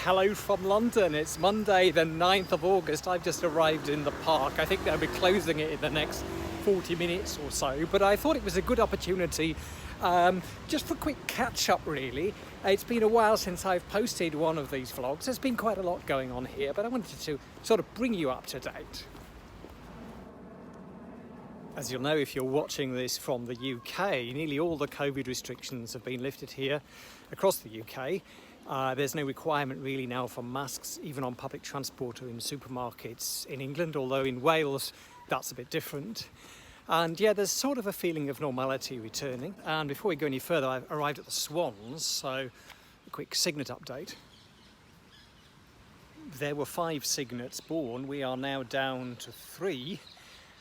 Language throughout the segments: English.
hello from London. It's Monday the 9th of August. I've just arrived in the park. I think they'll be closing it in the next 40 minutes or so, but I thought it was a good opportunity just for a quick catch up really. It's been a while since I've posted one of these vlogs. There's been quite a lot going on here, but I wanted to sort of bring you up to date. As you'll know if you're watching this from the UK, nearly all the COVID restrictions have been lifted here across the UK. There's no requirement really now for masks, even on public transport or in supermarkets in England, although in Wales that's a bit different. And yeah, there's sort of a feeling of normality returning. And before we go any further, I've arrived at the Swans, so a quick cygnet update. There were 5 cygnets born. We are now down to 3.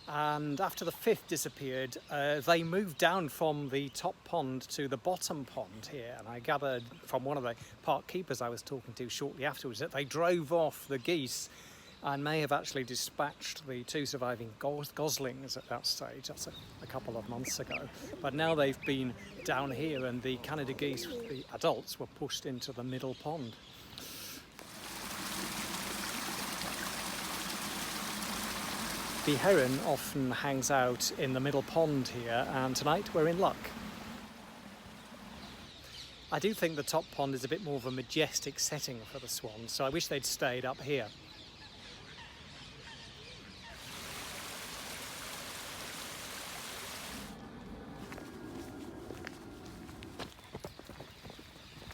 And after the 5th disappeared, they moved down from the top pond to the bottom pond here, and I gathered from one of the park keepers I was talking to shortly afterwards that they drove off the geese and may have actually dispatched the 2 surviving goslings at that stage. That's a couple of months ago. But now they've been down here and the Canada geese, the adults, were pushed into the middle pond. The heron often hangs out in the middle pond here, and tonight we're in luck. I do think the top pond is a bit more of a majestic setting for the swans, so I wish they'd stayed up here.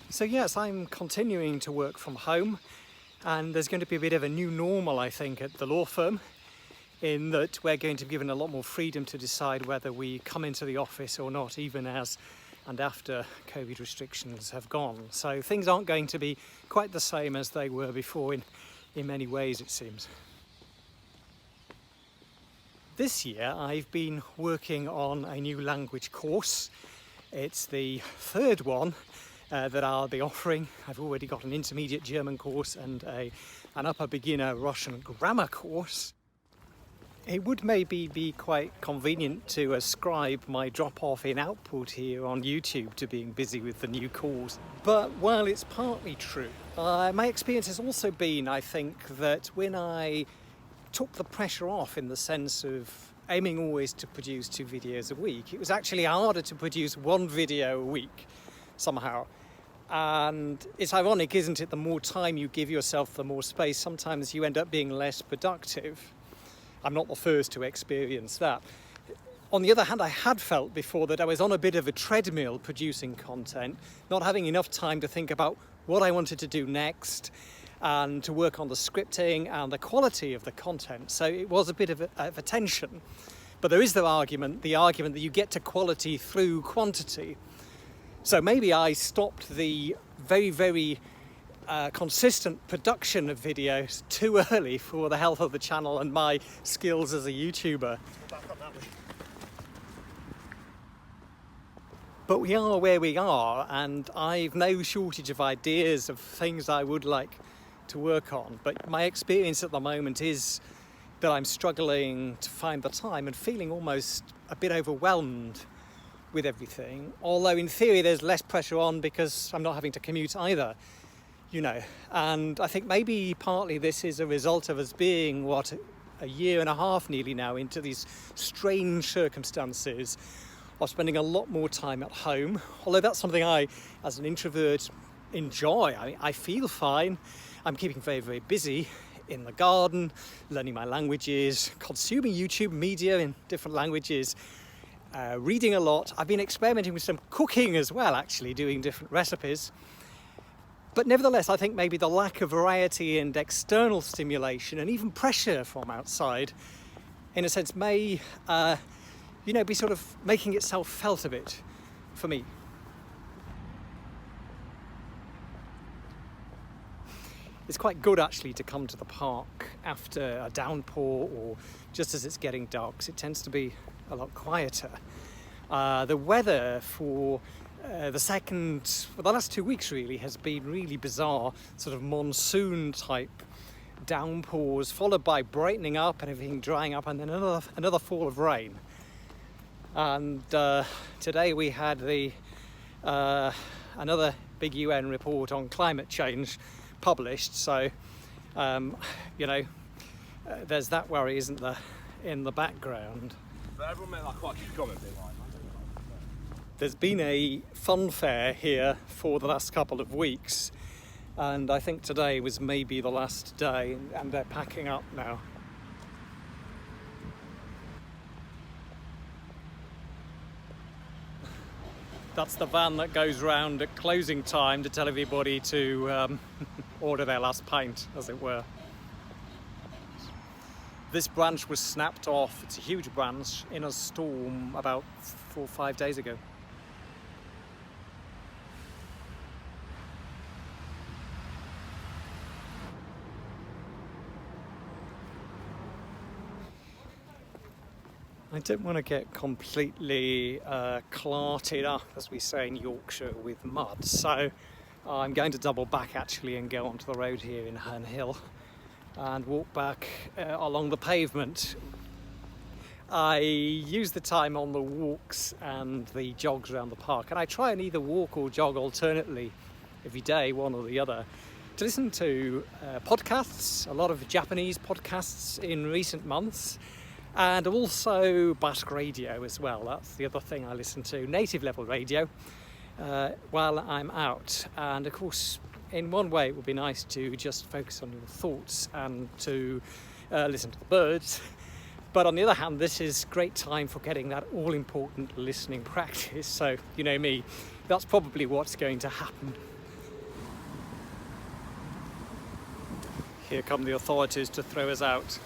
So yes, I'm continuing to work from home, and there's going to be a bit of a new normal, I think, at the law firm, in that we're going to be given a lot more freedom to decide whether we come into the office or not, even as and after COVID restrictions have gone. So things aren't going to be quite the same as they were before in many ways, it seems. This year I've been working on a new language course. It's the 3rd one that I'll be offering. I've already got an intermediate German course and an upper beginner Russian grammar course. It would maybe be quite convenient to ascribe my drop-off in output here on YouTube to being busy with the new course. But while it's partly true, my experience has also been, I think, that when I took the pressure off in the sense of aiming always to produce 2 videos a week, it was actually harder to produce 1 video a week somehow. And it's ironic, isn't it? The more time you give yourself, the more space. Sometimes you end up being less productive. I'm not the first to experience that. On the other hand, I had felt before that I was on a bit of a treadmill producing content, not having enough time to think about what I wanted to do next and to work on the scripting and the quality of the content. So it was a bit of a tension. But there is the argument that you get to quality through quantity. So maybe I stopped the very consistent production of videos too early for the health of the channel and my skills as a YouTuber. But we are where we are, and I've no shortage of ideas of things I would like to work on. But my experience at the moment is that I'm struggling to find the time and feeling almost a bit overwhelmed with everything. Although in theory there's less pressure on because I'm not having to commute either. You know, and I think maybe partly this is a result of us being, a year and a half nearly now into these strange circumstances of spending a lot more time at home. Although that's something I, as an introvert, enjoy. I feel fine. I'm keeping very busy in the garden, learning my languages, consuming YouTube media in different languages, reading a lot. I've been experimenting with some cooking as well, actually, doing different recipes. But nevertheless, I think maybe the lack of variety and external stimulation and even pressure from outside, in a sense, may, be sort of making itself felt a bit for me. It's quite good actually to come to the park after a downpour or just as it's getting dark, because it tends to be a lot quieter. The weather for the last 2 weeks really has been really bizarre, sort of monsoon type downpours followed by brightening up and everything drying up and then another fall of rain. And today we had another big UN report on climate change published, so you know, there's that worry, isn't there, in the background. But everyone made like quite a comment being like, there's been a fun fair here for the last couple of weeks, and I think today was maybe the last day, and they're packing up now. That's the van that goes round at closing time to tell everybody to order their last pint, as it were. This branch was snapped off, it's a huge branch, in a storm about 4 or 5 days ago. I don't want to get completely clarted up, as we say in Yorkshire, with mud, so I'm going to double back actually and go onto the road here in Herne Hill and walk back along the pavement. I use the time on the walks and the jogs around the park, and I try and either walk or jog alternately every day, one or the other, to listen to podcasts, a lot of Japanese podcasts in recent months, and also Basque radio as well. That's the other thing I listen to, native level radio, while I'm out. And of course, in one way it would be nice to just focus on your thoughts and to listen to the birds, but on the other hand, this is great time for getting that all-important listening practice. So you know me, that's probably what's going to happen. Here come the authorities to throw us out.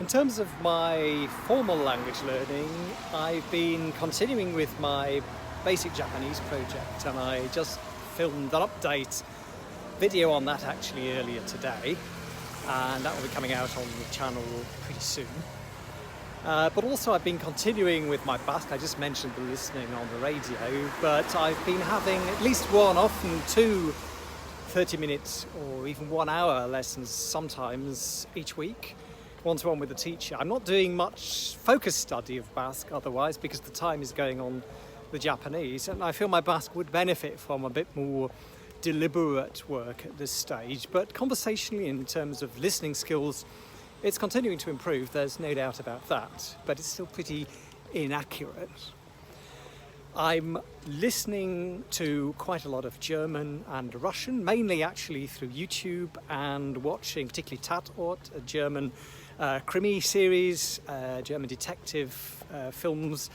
In terms of my formal language learning, I've been continuing with my basic Japanese project, and I just filmed an update video on that actually earlier today, and that will be coming out on the channel pretty soon. But also I've been continuing with my Basque. I just mentioned the listening on the radio, but I've been having at least one, often two 30 minutes or even 1 hour lessons sometimes each week, one-to-one with a teacher. I'm not doing much focused study of Basque otherwise because the time is going on the Japanese, and I feel my Basque would benefit from a bit more deliberate work at this stage. But conversationally, in terms of listening skills, it's continuing to improve, there's no doubt about that, but it's still pretty inaccurate. I'm listening to quite a lot of German and Russian, mainly actually through YouTube, and watching particularly Tatort, a German krimi series, German detective films,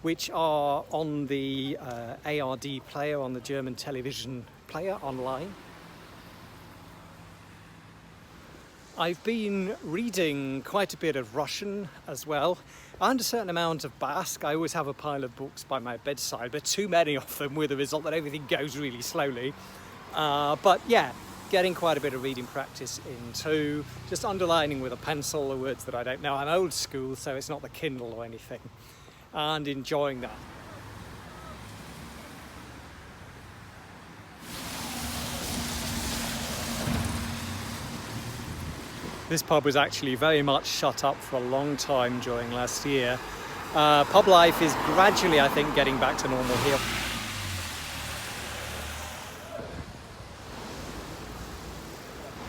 which are on the ARD player, on the German television player online. I've been reading quite a bit of Russian as well, and a certain amount of Basque. I always have a pile of books by my bedside, but too many of them, with the result that everything goes really slowly. But yeah, getting quite a bit of reading practice in too, just underlining with a pencil the words that I don't know. I'm old school, so it's not the Kindle or anything, and enjoying that. This pub was actually very much shut up for a long time during last year. Pub life is gradually, I think, getting back to normal here.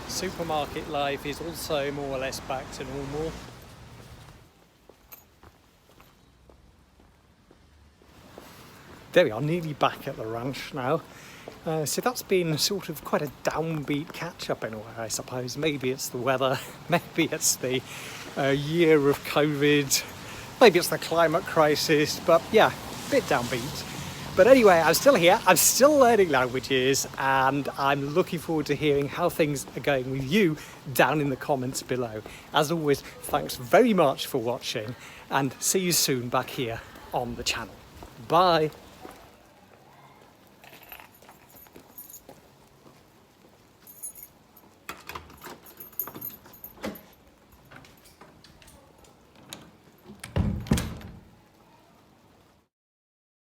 Supermarket life is also more or less back to normal. There we are, nearly back at the ranch now. So that's been sort of quite a downbeat catch-up in a way, I suppose. Maybe it's the weather, maybe it's the year of COVID, maybe it's the climate crisis, but yeah, a bit downbeat. But anyway, I'm still here, I'm still learning languages, and I'm looking forward to hearing how things are going with you down in the comments below. As always, thanks very much for watching, and see you soon back here on the channel. Bye!